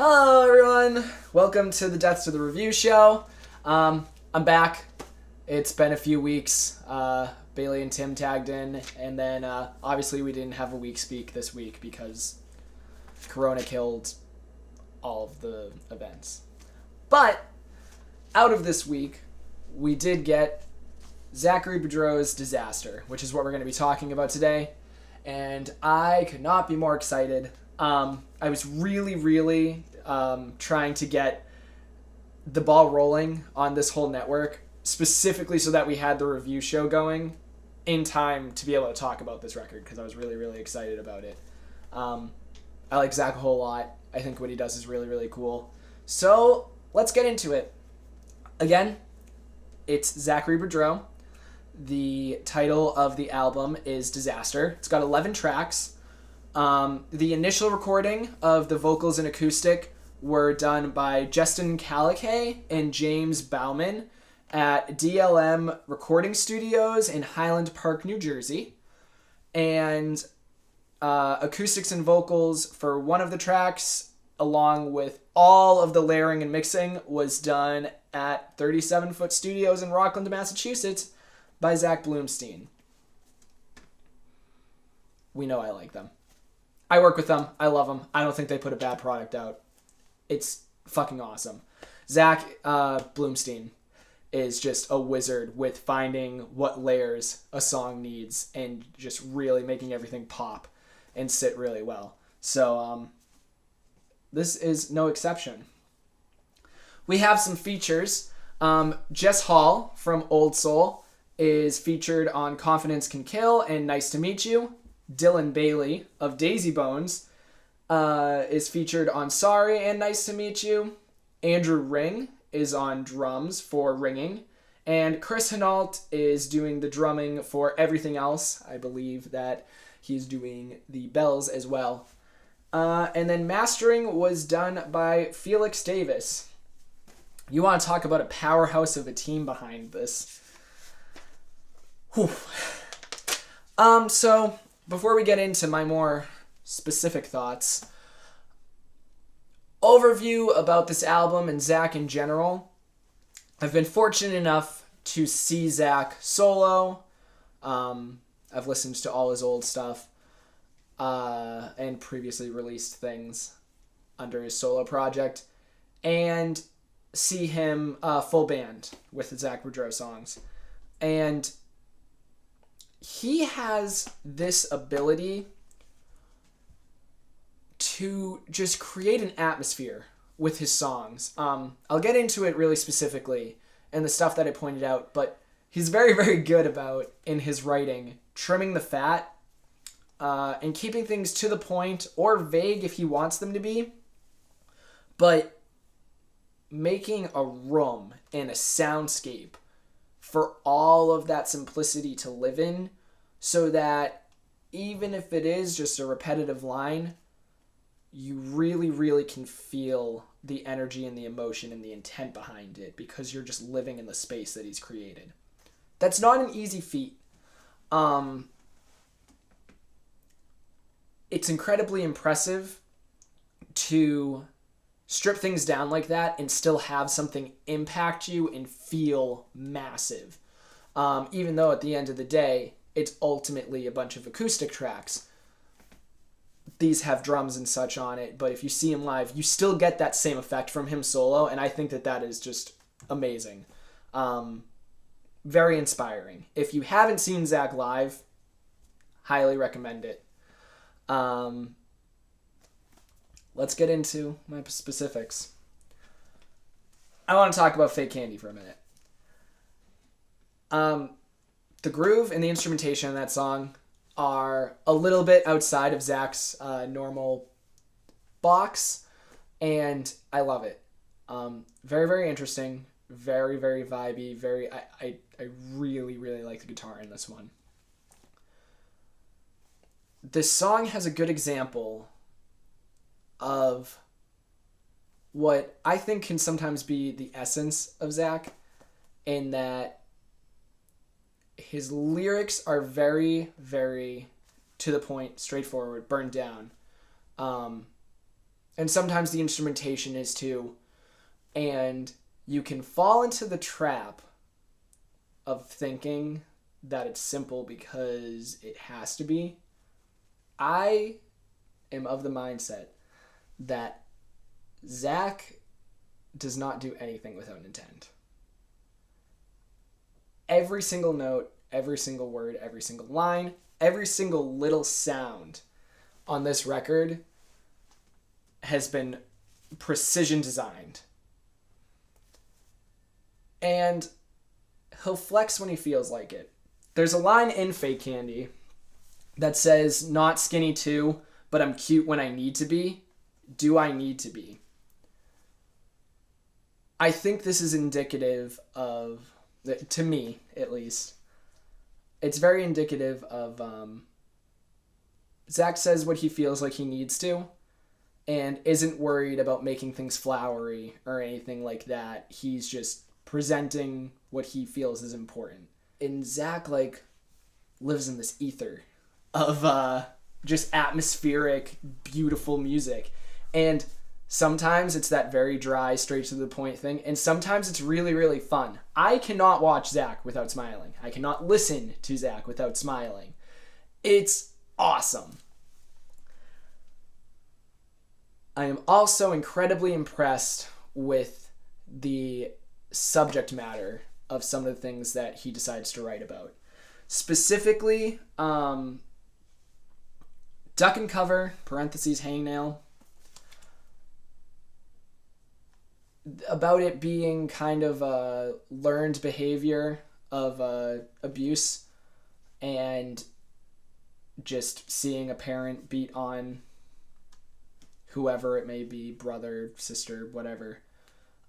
Hello, everyone. Welcome to the Deaths to the Review show. I'm back. It's been a few weeks. Bailey and Tim tagged in, and then obviously we didn't have a week speak this week because Corona killed all of the events. But out of this week, we did get Zachary Boudrot's Disaster, which is what we're going to be talking about today. And I could not be more excited. I was really trying to get the ball rolling on this whole network, specifically so that we had the review show going in time to be able to talk about this record, because I was really excited about it. I like Zach a whole lot. I think what he does is really cool. So let's get into it. Again, it's Zachary Boudrot. The title of the album is Disaster. It's got 11 tracks. The initial recording of the vocals and acoustic were done by Justin Calicay and James Bauman at DLM Recording Studios in Highland Park, New Jersey. And acoustics and vocals for one of the tracks, along with all of the layering and mixing, was done at 37 Foot Studios in Rockland, Massachusetts by Zach Bloomstein. We know I like them. I work with them. I love them. I don't think they put a bad product out. It's fucking awesome. Zach Bloomstein is just a wizard with finding what layers a song needs and just really making everything pop and sit really well. So this is no exception. We have some features. Jess Hall from Old Soul is featured on Confidence Can Kill and Nice to Meet You. Dylan Bailey of Daisy Bones is featured on Sorry and Nice to Meet You. Andrew Ring is on drums for Ringing. And Chris Hinault is doing the drumming for Everything Else. I believe that he's doing the bells as well. And then mastering was done by Felix Davis. You want to talk about a powerhouse of a team behind this. Whew. So before we get into my more specific thoughts, overview about this album and Zach in general. I've been fortunate enough to see Zach solo. I've listened to all his old stuff and previously released things under his solo project, and see him full band with the Zach Boudrot songs. And he has this ability to just create an atmosphere with his songs. I'll get into it really specifically and the stuff that I pointed out, but he's very good about, in his writing, trimming the fat and keeping things to the point or vague if he wants them to be, but making a room and a soundscape for all of that simplicity to live in, so that even if it is just a repetitive line, you really can feel the energy and the emotion and the intent behind it, because you're just living in the space that he's created. That's not an easy feat. It's incredibly impressive to strip things down like that and still have something impact you and feel massive. Even though at the end of the day, it's ultimately a bunch of acoustic tracks. These have drums and such on it, but if you see him live, you still get that same effect from him solo, and I think that is just amazing. Very inspiring. If you haven't seen Zach live, highly recommend it. Let's get into my specifics. I want to talk about Fake Candy for a minute. The groove and the instrumentation in that song are a little bit outside of Zach's normal box, and I love it. Very interesting, very vibey, I really like the guitar in this one. This song has a good example of what I think can sometimes be the essence of Zach, in that his lyrics are very to the point, straightforward, burned down. And sometimes the instrumentation is too. And you can fall into the trap of thinking that it's simple because it has to be. I am of the mindset that Zach does not do anything without intent. Every single note, every single word, every single line, every single little sound on this record has been precision designed. And he'll flex when he feels like it. There's a line in Fake Candy that says, not skinny too, but I'm cute when I need to be. Do I need to be? I think this is indicative of, to me at least, it's very indicative of Zach says what he feels like he needs to and isn't worried about making things flowery or anything like that. He's just presenting what he feels is important. And Zach lives in this ether of just atmospheric, beautiful music. And sometimes it's that very dry, straight to the point thing. And sometimes it's really, really fun. I cannot watch Zach without smiling. I cannot listen to Zach without smiling. It's awesome. I am also incredibly impressed with the subject matter of some of the things that he decides to write about. Specifically, duck and cover, parentheses, hangnail, about it being kind of a learned behavior of abuse and just seeing a parent beat on whoever it may be, brother, sister, whatever,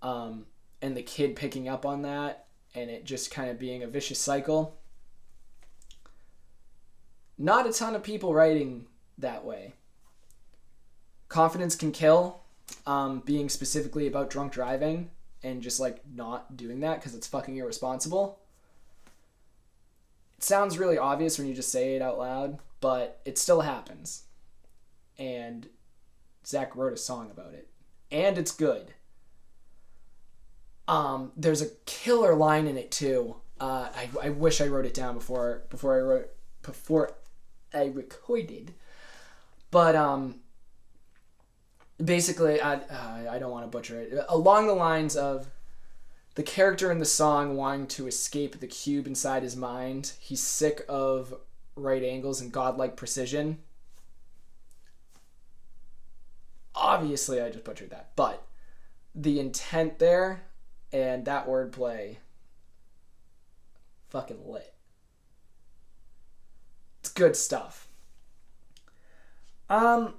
and the kid picking up on that and it just kind of being a vicious cycle. Not a ton of people writing that way. Confidence Can Kill, being specifically about drunk driving and just not doing that because it's fucking irresponsible. It sounds really obvious when you just say it out loud, but it still happens. And Zach wrote a song about it. And it's good. There's a killer line in it too. I wish I wrote it down before I recorded. But basically, I don't want to butcher it. Along the lines of the character in the song wanting to escape the cube inside his mind. He's sick of right angles and godlike precision. Obviously, I just butchered that. But the intent there and that wordplay, fucking lit. It's good stuff. In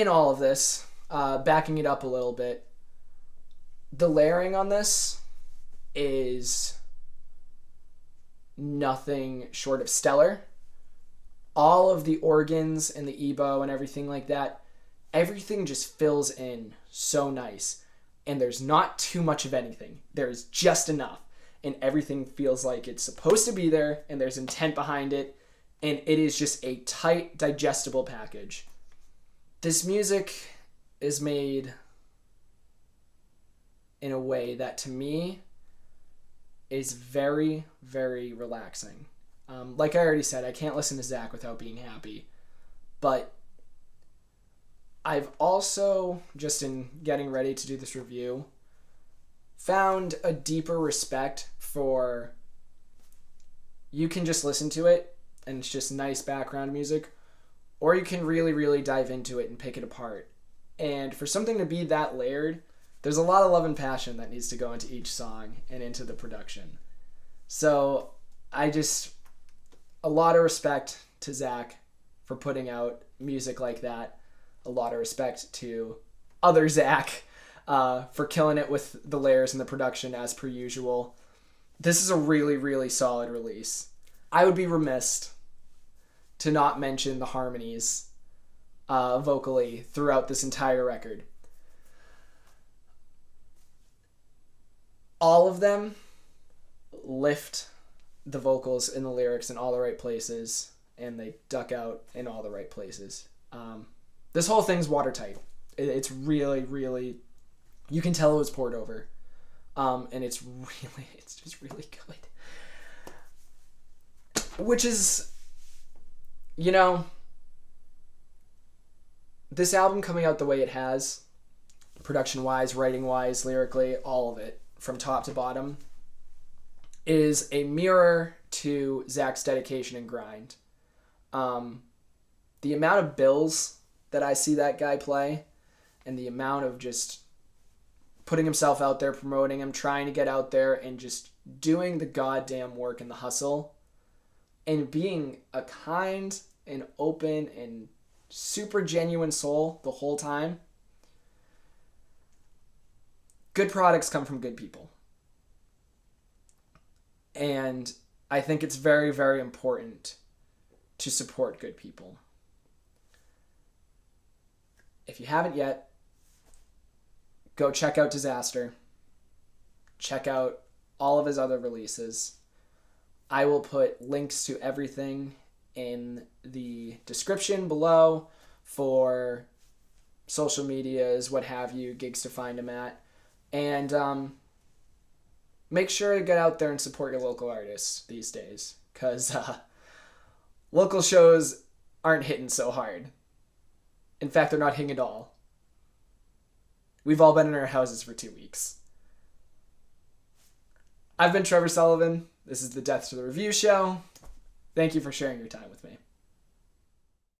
all of this, backing it up a little bit, the layering on this is nothing short of stellar. All of the organs and the ebow and everything like that, everything just fills in so nice. And there's not too much of anything. There's just enough. And everything feels like it's supposed to be there, and there's intent behind it, and it is just a tight, digestible package. This music is made in a way that, to me, is very, very relaxing. Like I already said, I can't listen to Zach without being happy. But I've also, just in getting ready to do this review, found a deeper respect for, you can just listen to it and it's just nice background music, or you can really, really dive into it and pick it apart. And for something to be that layered, there's a lot of love and passion that needs to go into each song and into the production. So a lot of respect to Zach for putting out music like that. A lot of respect to other Zach for killing it with the layers and the production as per usual. This is a really, really solid release. I would be remiss to not mention the harmonies vocally throughout this entire record. All of them lift the vocals in the lyrics in all the right places. and they duck out in all the right places. This whole thing's watertight. It's really, really, you can tell it was poured over. And it's just really good. Which is, this album coming out the way it has, production-wise, writing-wise, lyrically, all of it, from top to bottom, is a mirror to Zach's dedication and grind. The amount of bills that I see that guy play, and the amount of just putting himself out there, promoting him, trying to get out there, and just doing the goddamn work and the hustle, and being a kind and open and super genuine soul the whole time. Good products come from good people. And I think it's very, very important to support good people. If you haven't yet, go check out Disaster. Check out all of his other releases. I will put links to everything in the description below for social medias, what have you, gigs to find him at. And make sure to get out there and support your local artists these days, because local shows aren't hitting so hard. In fact, they're not hitting at all. We've all been in our houses for 2 weeks. I've been Trevor Sullivan. This is the Deaths to the Review Show. Thank you for sharing your time with me.